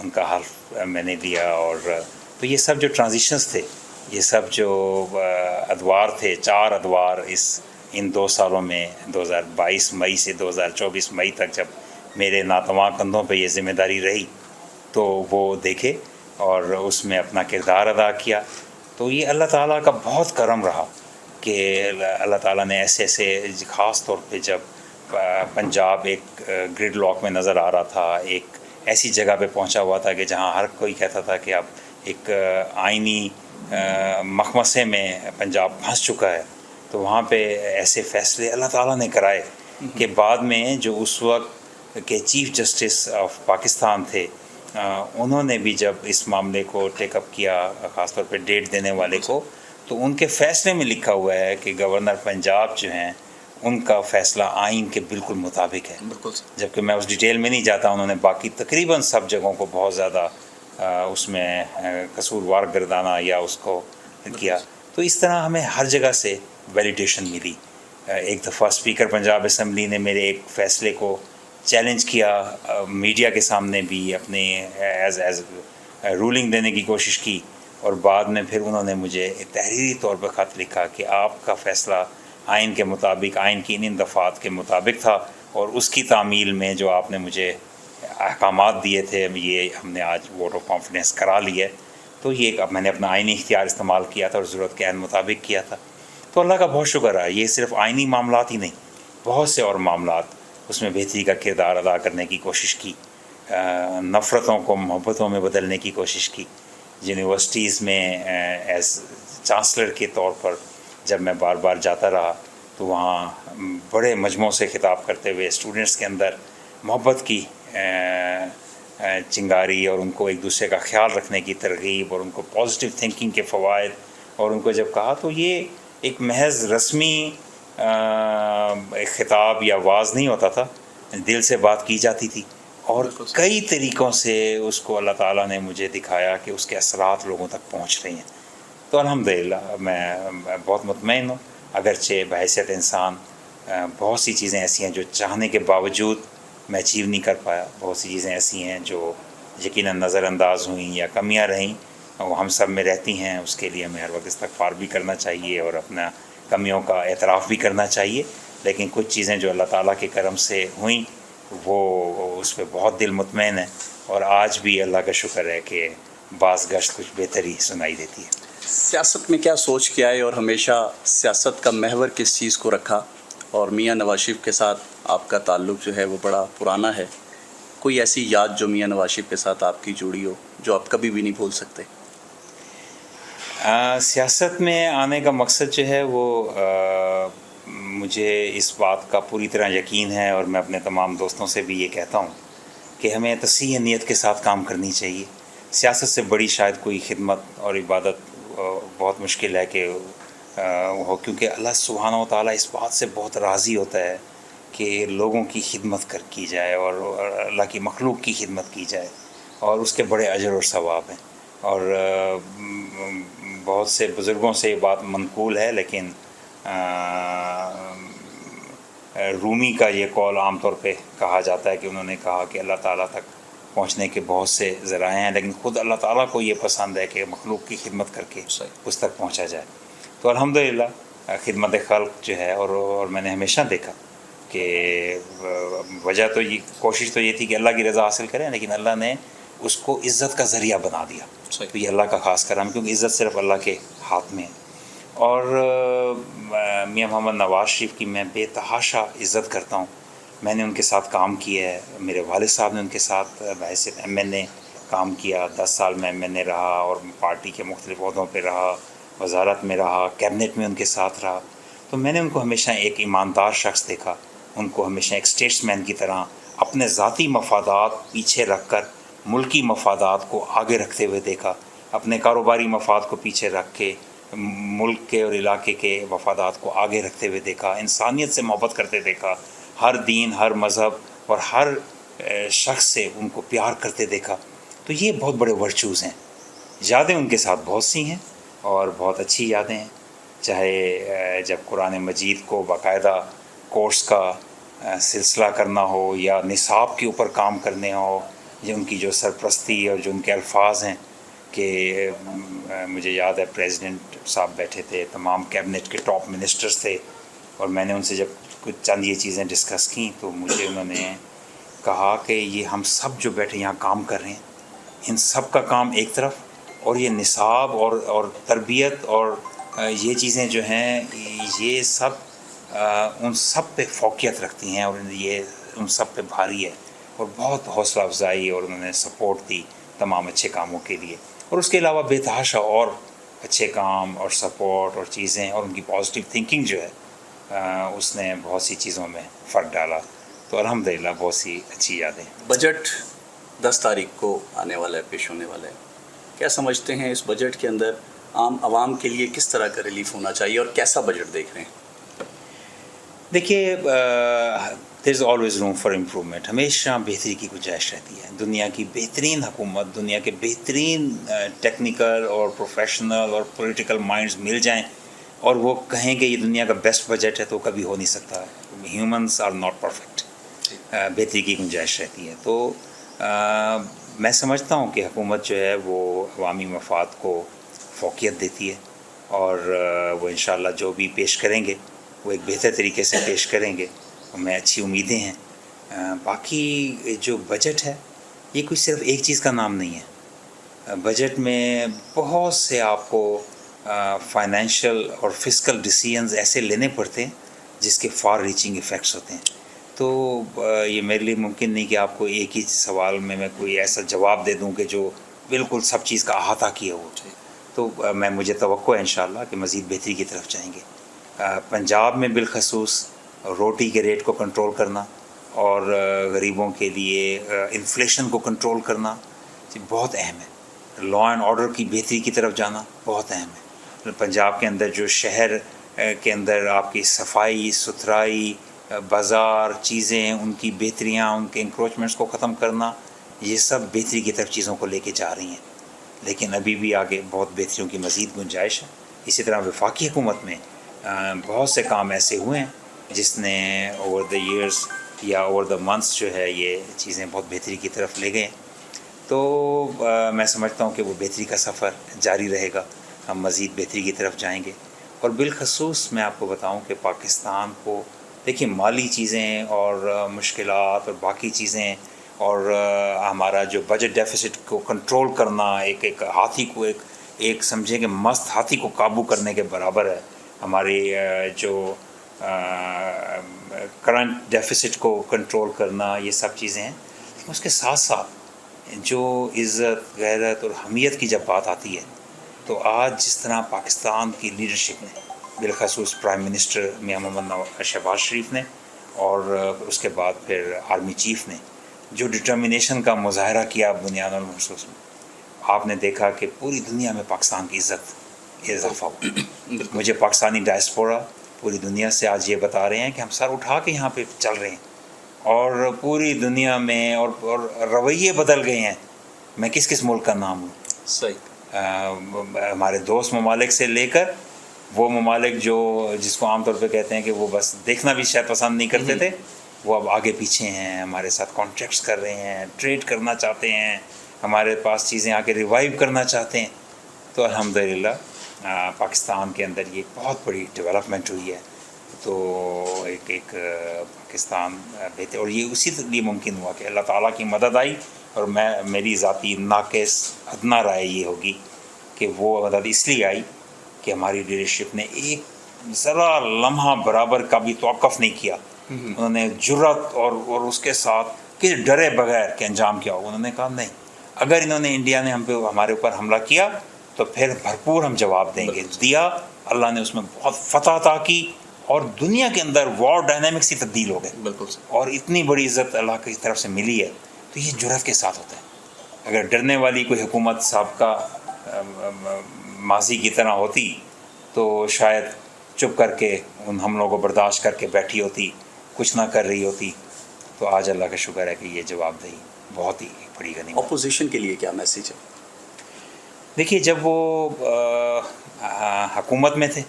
ان کا حلف میں نے لیا. اور تو یہ سب جو ٹرانزیشنز تھے، یہ سب جو ادوار تھے، 4 ادوار ان 2 سالوں میں، 2022 مئی سے 2024 مئی تک جب میرے ناتواں کندھوں پہ یہ ذمہ داری رہی، تو وہ دیکھے اور اس میں اپنا کردار ادا کیا. تو یہ اللہ تعالیٰ کا بہت کرم رہا کہ اللہ تعالیٰ نے ایسے خاص طور پہ جب پنجاب ایک گرڈ لاک میں نظر آ رہا تھا، ایک ایسی جگہ پہ پہنچا ہوا تھا کہ جہاں ہر کوئی کہتا تھا کہ اب ایک آئینی مخمصے میں پنجاب پھنس چکا ہے، تو وہاں پہ ایسے فیصلے اللہ تعالیٰ نے کرائے کہ بعد میں جو اس وقت کے چیف جسٹس آف پاکستان تھے، انہوں نے بھی جب اس معاملے کو ٹیک اپ کیا، خاص طور پہ ڈیٹ دینے والے کو، تو ان کے فیصلے میں لکھا ہوا ہے کہ گورنر پنجاب جو ہیں ان کا فیصلہ آئین کے بالکل مطابق ہے. بالکل. جبکہ میں اس ڈیٹیل میں نہیں جاتا، انہوں نے باقی تقریباً سب جگہوں کو بہت زیادہ اس میں قصوروار گردانا یا اس کو کیا. تو اس طرح ہمیں ہر جگہ سے ویلیڈیشن ملی. ایک دفعہ اسپیکر پنجاب اسمبلی نے میرے ایک فیصلے کو چیلنج کیا، میڈیا کے سامنے بھی اپنے ایز رولنگ دینے کی کوشش کی، اور بعد میں پھر انہوں نے مجھے تحریری طور پر خط لکھا کہ آپ کا فیصلہ آئین کے مطابق، آئین کی ان دفعات کے مطابق تھا، اور اس کی تعمیل میں جو آپ نے مجھے احکامات دیے تھے، یہ ہم نے آج ووٹ آف کانفیڈنس کرا لی ہے. تو یہ اب میں نے اپنا آئینی اختیار استعمال کیا تھا اور ضرورت کے عین مطابق کیا تھا. تو اللہ کا بہت شکر ہے. یہ صرف آئینی معاملات ہی نہیں، بہت سے اور معاملات اس میں بہتری کا کردار ادا کرنے کی کوشش کی، نفرتوں کو محبتوں میں بدلنے کی کوشش کی. یونیورسٹیز میں ایز چانسلر کے طور پر جب میں بار بار جاتا رہا، تو وہاں بڑے مجموعوں سے خطاب کرتے ہوئے اسٹوڈنٹس کے اندر محبت کی چنگاری، اور ان کو ایک دوسرے کا خیال رکھنے کی ترغیب، اور ان کو پازیٹیو تھنکنگ کے فوائد، اور ان کو جب کہا، تو یہ ایک محض رسمی ایک خطاب یا واعظ نہیں ہوتا تھا، دل سے بات کی جاتی تھی، اور کئی طریقوں سے اس کو اللہ تعالیٰ نے مجھے دکھایا کہ اس کے اثرات لوگوں تک پہنچ رہے ہیں. تو الحمدللہ میں بہت مطمئن ہوں، اگرچہ بحیثیت انسان بہت سی چیزیں ایسی ہیں جو چاہنے کے باوجود میں اچیو نہیں کر پایا، بہت سی چیزیں ایسی ہیں جو یقیناً نظر انداز ہوئیں یا کمیاں رہیں، وہ ہم سب میں رہتی ہیں. اس کے لیے ہمیں ہر وقت استغفار بھی کرنا چاہیے اور اپنا کمیوں کا اعتراف بھی کرنا چاہیے. لیکن کچھ چیزیں جو اللہ تعالیٰ کے کرم سے ہوئیں، وہ اس پہ بہت دل مطمئن ہے، اور آج بھی اللہ کا شکر ہے کہ بعض گشت کچھ بہتری سنائی دیتی ہے. سیاست میں کیا سوچ کے آئے اور ہمیشہ سیاست کا محور کس چیز کو رکھا؟ اور میاں نواز شریف کے ساتھ آپ کا تعلق جو ہے وہ بڑا پرانا ہے. کوئی ایسی یاد جو میاں نواز شریف کے ساتھ آپ کی جڑی ہو جو آپ کبھی بھی نہیں بھول سکتے؟ سیاست میں آنے کا مقصد جو ہے وہ مجھے اس بات کا پوری طرح یقین ہے، اور میں اپنے تمام دوستوں سے بھی یہ کہتا ہوں کہ ہمیں تصحیح نیت کے ساتھ کام کرنی چاہیے. سیاست سے بڑی شاید کوئی خدمت اور عبادت بہت مشکل ہے کہ ہو، کیونکہ اللہ سبحانہ و تعالیٰ اس بات سے بہت راضی ہوتا ہے کہ لوگوں کی خدمت کی جائے، اور اللہ کی مخلوق کی خدمت کی جائے، اور اس کے بڑے اجر اور ثواب ہیں. اور بہت سے بزرگوں سے یہ بات منقول ہے، لیکن رومی کا یہ قول عام طور پہ کہا جاتا ہے کہ انہوں نے کہا کہ اللہ تعالیٰ تک پہنچنے کے بہت سے ذرائع ہیں، لیکن خود اللہ تعالیٰ کو یہ پسند ہے کہ مخلوق کی خدمت کر کے اس تک پہنچا جائے. تو الحمدللہ خدمت خلق جو ہے، اور میں نے ہمیشہ دیکھا کہ وجہ تو یہ کوشش تو یہ تھی کہ اللہ کی رضا حاصل کریں، لیکن اللہ نے اس کو عزت کا ذریعہ بنا دیا. تو یہ اللہ کا خاص کرم، کیونکہ عزت صرف اللہ کے ہاتھ میں ہے. اور میاں محمد نواز شریف کی میں بے تحاشا عزت کرتا ہوں. میں نے ان کے ساتھ کام کیا ہے، میرے والد صاحب نے ان کے ساتھ بحیثیت ایم این اے کام کیا. 10 سال میں ایم این اے رہا، اور پارٹی کے مختلف عہدوں پہ رہا، وزارت میں رہا، کیبنٹ میں ان کے ساتھ رہا. تو میں نے ان کو ہمیشہ ایک ایماندار شخص دیکھا، ان کو ہمیشہ ایک اسٹیٹس مین کی طرح اپنے ذاتی مفادات پیچھے رکھ کر ملکی مفادات کو آگے رکھتے ہوئے دیکھا، اپنے کاروباری مفاد کو پیچھے رکھ کے ملک کے اور علاقے کے مفادات کو آگے رکھتے ہوئے دیکھا، انسانیت سے محبت کرتے دیکھا، ہر دین، ہر مذہب اور ہر شخص سے ان کو پیار کرتے دیکھا. تو یہ بہت بڑے ورچوز ہیں. یادیں ان کے ساتھ بہت سی ہیں، اور بہت اچھی یادیں ہیں. چاہے جب قرآن مجید کو باقاعدہ کورس کا سلسلہ کرنا ہو، یا نصاب کے اوپر کام کرنے ہو، یہ ان کی جو سرپرستی اور جو ان کے الفاظ ہیں کہ مجھے یاد ہے پریزیڈنٹ صاحب بیٹھے تھے، تمام کیبنٹ کے ٹاپ منسٹرز تھے، اور میں نے ان سے جب کچھ چند یہ چیزیں ڈسکس کیں تو مجھے انہوں نے کہا کہ یہ ہم سب جو بیٹھے یہاں کام کر رہے ہیں، ان سب کا کام ایک طرف، اور یہ نصاب اور تربیت اور یہ چیزیں جو ہیں یہ سب ان سب پہ فوقیت رکھتی ہیں، اور یہ ان سب پہ بھاری ہے، اور بہت حوصلہ افزائی اور انہوں نے سپورٹ دی تمام اچھے کاموں کے لیے، اور اس کے علاوہ بے تحاشا اور اچھے کام اور سپورٹ اور چیزیں، اور ان کی پازیٹیو تھنکنگ جو ہے اس نے بہت سی چیزوں میں فرق ڈالا، تو الحمدللہ بہت سی اچھی یادیں۔ بجٹ 10 تاریخ کو آنے والا ہے، پیش ہونے والا ہے، کیا سمجھتے ہیں اس بجٹ کے اندر عام عوام کے لیے کس طرح کا ریلیف ہونا چاہیے اور کیسا بجٹ دیکھ رہے ہیں؟ دیکھیے there is always room for improvement, ہمیشہ بہتری کی گنجائش رہتی ہے۔ دنیا کی بہترین حکومت، دنیا کے بہترین ٹیکنیکل اور پروفیشنل اور پولیٹیکل مائنڈز مل جائیں اور وہ کہیں کہ یہ دنیا کا بیسٹ بجٹ ہے، تو کبھی ہو نہیں سکتا۔ ہیومنس آر ناٹ پرفیکٹ، بہتری کی گنجائش رہتی ہے۔ تو میں سمجھتا ہوں کہ حکومت جو ہے وہ عوامی مفاد کو فوقیت دیتی ہے، اور وہ انشاءاللہ جو بھی پیش کریں گے وہ ایک بہتر طریقے سے پیش کریں گے، ہمیں اچھی امیدیں ہیں۔ باقی جو بجٹ ہے یہ کوئی صرف ایک چیز کا نام نہیں ہے۔ بجٹ میں بہت سے آپ کو فائنینشیل اور فسکل ڈیسیژنز ایسے لینے پڑتے ہیں جس کے فار ریچنگ ایفیکٹس ہوتے ہیں۔ تو یہ میرے لیے ممکن نہیں کہ آپ کو ایک ہی سوال میں کوئی ایسا جواب دے دوں کہ جو بالکل سب چیز کا احاطہ کیا ہو۔ تو مجھے توقع ہے انشاءاللہ کہ مزید بہتری کی طرف جائیں گے۔ پنجاب میں بالخصوص روٹی کے ریٹ کو کنٹرول کرنا اور غریبوں کے لیے انفلیشن کو کنٹرول کرنا بہت اہم ہے۔ لا اینڈ آرڈر کی بہتری کی طرف جانا بہت اہم ہے۔ پنجاب کے اندر جو شہر کے اندر آپ کی صفائی ستھرائی، بازار، چیزیں، ان کی بہتریاں، ان کے انکروچمنٹس کو ختم کرنا، یہ سب بہتری کی طرف چیزوں کو لے کے جا رہی ہیں، لیکن ابھی بھی آگے بہت بہتریوں کی مزید گنجائش ہے۔ اسی طرح وفاقی حکومت میں بہت سے کام ایسے ہوئے ہیں جس نے اوور دا ایئرز یا اوور دا منتھس جو ہے یہ چیزیں بہت بہتری کی طرف لے گئے ہیں۔ تو میں سمجھتا ہوں کہ وہ بہتری کا سفر جاری رہے گا، ہم مزید بہتری کی طرف جائیں گے۔ اور بالخصوص میں آپ کو بتاؤں کہ پاکستان کو دیکھیے مالی چیزیں اور مشکلات اور باقی چیزیں اور ہمارا جو بجٹ ڈیفیسٹ کو کنٹرول کرنا ایک ہاتھی کو ایک سمجھیں کہ مست ہاتھی کو قابو کرنے کے برابر ہے۔ ہماری جو کرنٹ ڈیفیسٹ کو کنٹرول کرنا، یہ سب چیزیں ہیں۔ اس کے ساتھ ساتھ جو عزت، غیرت اور حمیت کی جب بات آتی ہے تو آج جس طرح پاکستان کی لیڈرشپ نے، بالخصوص پرائم منسٹر میاں محمد شہباز شریف نے اور اس کے بعد پھر آرمی چیف نے جو ڈٹرمنیشن کا مظاہرہ کیا بنیاد المحسوس میں، آپ نے دیکھا کہ پوری دنیا میں پاکستان کی عزت اضافہ ہوا۔ مجھے پاکستانی ڈائسپورا پوری دنیا سے آج یہ بتا رہے ہیں کہ ہم سر اٹھا کے یہاں پہ چل رہے ہیں، اور پوری دنیا میں اور رویے بدل گئے ہیں۔ میں کس ملک کا نام لوں؟ صحیح۔ ہمارے دوست ممالک سے لے کر وہ ممالک جس کو عام طور پہ کہتے ہیں کہ وہ بس دیکھنا بھی شاید پسند نہیں کرتے تھے، وہ اب آگے پیچھے ہیں، ہمارے ساتھ کانٹریکٹس کر رہے ہیں، ٹریڈ کرنا چاہتے ہیں، ہمارے پاس چیزیں آ کے ریوائیو کرنا چاہتے ہیں۔ تو الحمدللہ پاکستان کے اندر یہ بہت بڑی ڈیولپمنٹ ہوئی ہے۔ تو ایک پاکستان بہتر، اور یہ اسی لیے ممکن ہوا کہ اللہ تعالیٰ کی مدد آئی، اور میری ذاتی ناقص ادنیٰ رائے یہ ہوگی کہ وہ مدد اس لیے آئی کہ ہماری لیڈرشپ نے ایک ذرا لمحہ برابر کا بھی توقف نہیں کیا۔ انہوں نے جرأت اور اس کے ساتھ کہ ڈرے بغیر کہ انجام کیا ہو، انہوں نے کہا نہیں، اگر انہوں نے انڈیا نے ہمارے اوپر حملہ کیا تو پھر بھرپور ہم جواب دیں گے۔ دیا، اللہ نے اس میں بہت فتح عطا کی، اور دنیا کے اندر وار ڈائنامکس ہی تبدیل ہو گئے، اور اتنی بڑی عزت اللہ کی طرف سے ملی ہے۔ تو یہ جرأت کے ساتھ ہوتا ہے۔ اگر ڈرنے والی کوئی حکومت سابقہ ماضی کی طرح ہوتی تو شاید چپ کر کے ان حملوں کو برداشت کر کے بیٹھی ہوتی، کچھ نہ کر رہی ہوتی۔ تو آج اللہ کا شکر ہے کہ یہ جواب دہی بہت ہی بڑی غنیمت۔ اپوزیشن کے لیے کیا میسیج ہے؟ دیکھیے جب وہ حکومت میں تھے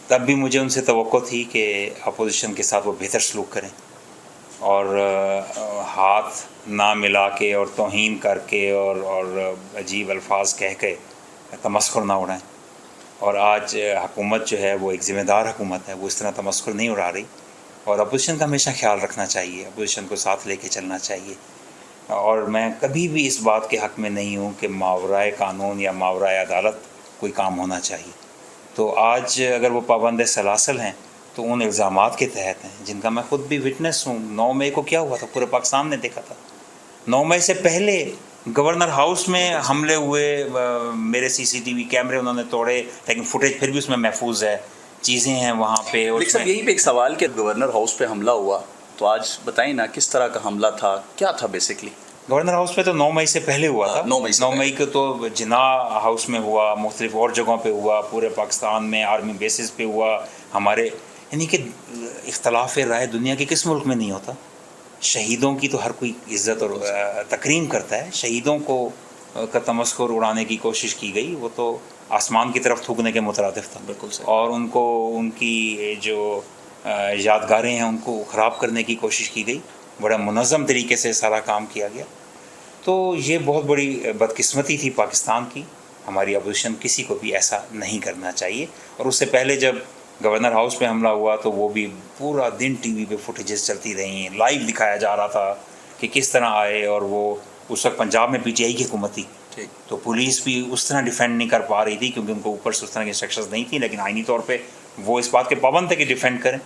تب بھی مجھے ان سے توقع تھی کہ اپوزیشن کے ساتھ وہ بہتر سلوک کریں، اور ہاتھ نہ ملا کے اور توہین کر کے اور عجیب الفاظ کہہ کے تمسخر نہ اڑائیں. اور آج حکومت جو ہے وہ ایک ذمہ دار حکومت ہے، وہ اس طرح تمسخر نہیں اڑا رہی. اور اپوزیشن کا ہمیشہ خیال رکھنا چاہیے، اپوزیشن کو ساتھ لے کے چلنا چاہیے. اور میں کبھی بھی اس بات کے حق میں نہیں ہوں کہ ماورائے قانون یا ماورائے عدالت کوئی کام ہونا چاہیے. تو آج اگر وہ پابند سلاسل ہیں تو ان الزامات کے تحت ہیں جن کا میں خود بھی وٹنس ہوں. 9 مئی کو کیا ہوا تھا پورے پاکستان نے دیکھا تھا. 9 مئی سے پہلے گورنر ہاؤس میں حملے ہوئے، میرے CCTV کیمرے انہوں نے توڑے، لیکن فوٹیج پھر بھی اس میں محفوظ ہے، چیزیں ہیں وہاں پہ. اور لیکن صاحب یہی پہ ایک سوال کہ گورنر ہاؤس پہ حملہ ہوا تو آج بتائیں نا کس طرح کا حملہ تھا، کیا تھا بیسکلی؟ گورنر ہاؤس پہ تو 9 مئی سے پہلے ہوا تھا. 9 مئی سے 9 مئی کو تو جناح ہاؤس میں ہوا، مختلف اور جگہوں پہ ہوا، پورے پاکستان میں آرمی بیسز پہ ہوا. ہمارے یعنی کہ اختلاف رائے دنیا کے کس ملک میں نہیں ہوتا. شہیدوں کی تو ہر کوئی عزت اور تکریم کرتا ہے. شہیدوں کو کا تمسخر اڑانے کی کوشش کی گئی، وہ تو آسمان کی طرف تھوکنے کے مترادف تھا. بالکل صحیح. اور ان کو ان کی جو یادگاریں ہیں ان کو خراب کرنے کی کوشش کی گئی. بڑا منظم طریقے سے سارا کام کیا گیا. تو یہ بہت بڑی بدقسمتی تھی پاکستان کی. ہماری اپوزیشن کسی کو بھی ایسا نہیں کرنا چاہیے. اور اس سے پہلے جب گورنر ہاؤس پہ حملہ ہوا تو وہ بھی پورا دن ٹی وی پہ فوٹیجز چلتی رہیں، لائیو دکھایا جا رہا تھا کہ کس طرح آئے. اور وہ اس وقت پنجاب میں PTI کی حکومت تھی، تو پولیس بھی اس طرح ڈیفینڈ نہیں کر پا رہی تھی کیونکہ ان کو اوپر سے اس طرح کی انسٹرکشنز نہیں تھیں. لیکن آئینی طور پہ وہ اس بات کے پابند تھے کہ ڈیفینڈ کریں.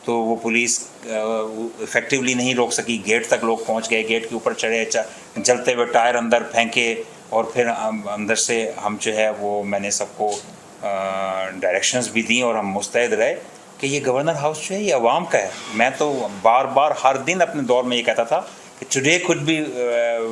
تو وہ پولیس افیکٹولی نہیں روک سکی. گیٹ تک لوگ پہنچ گئے، گیٹ کے اوپر چڑھے، جلتے ہوئے ٹائر اندر پھینکے. اور پھر اندر سے ہم جو ہے وہ میں نے سب کو ڈائریکشنز بھی دیں اور ہم مستعد رہے کہ یہ گورنر ہاؤس جو ہے یہ عوام کا ہے. میں تو بار بار ہر دن اپنے دور میں یہ کہتا تھا کہ today could be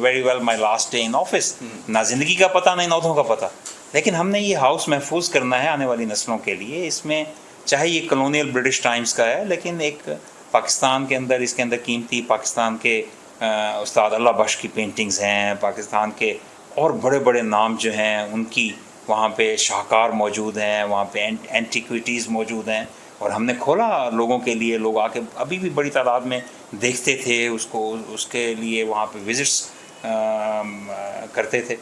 very well my last day in office. نہ زندگی کا پتہ نہ نوتوں کا پتہ. لیکن ہم نے یہ ہاؤس محفوظ کرنا ہے آنے والی نسلوں کے لیے. اس میں چاہے یہ کلونیل برٹش ٹائمز کا ہے، لیکن ایک پاکستان کے اندر اس کے اندر قیمتی پاکستان کے استاد اللہ بخش کی پینٹنگز ہیں، پاکستان کے اور بڑے بڑے نام جو ہیں ان کی وہاں پہ شاہکار موجود ہیں، وہاں پہ اینٹیکویٹیز موجود ہیں. اور ہم نے کھولا لوگوں کے لیے. لوگ آ کے ابھی بھی بڑی تعداد میں دیکھتے تھے اس کو، اس کے لیے وہاں پہ وزٹس کرتے تھے.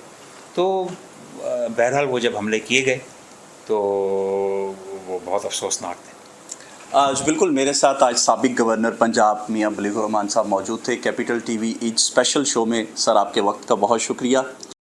تو بہرحال وہ جب حملے کیے گئے تو وہ بہت افسوسناک تھے. آج بالکل میرے ساتھ آج سابق گورنر پنجاب میاں بلیغ الرحمان صاحب موجود تھے کیپٹل TV ایج اسپیشل شو میں. سر آپ کے وقت کا بہت شکریہ.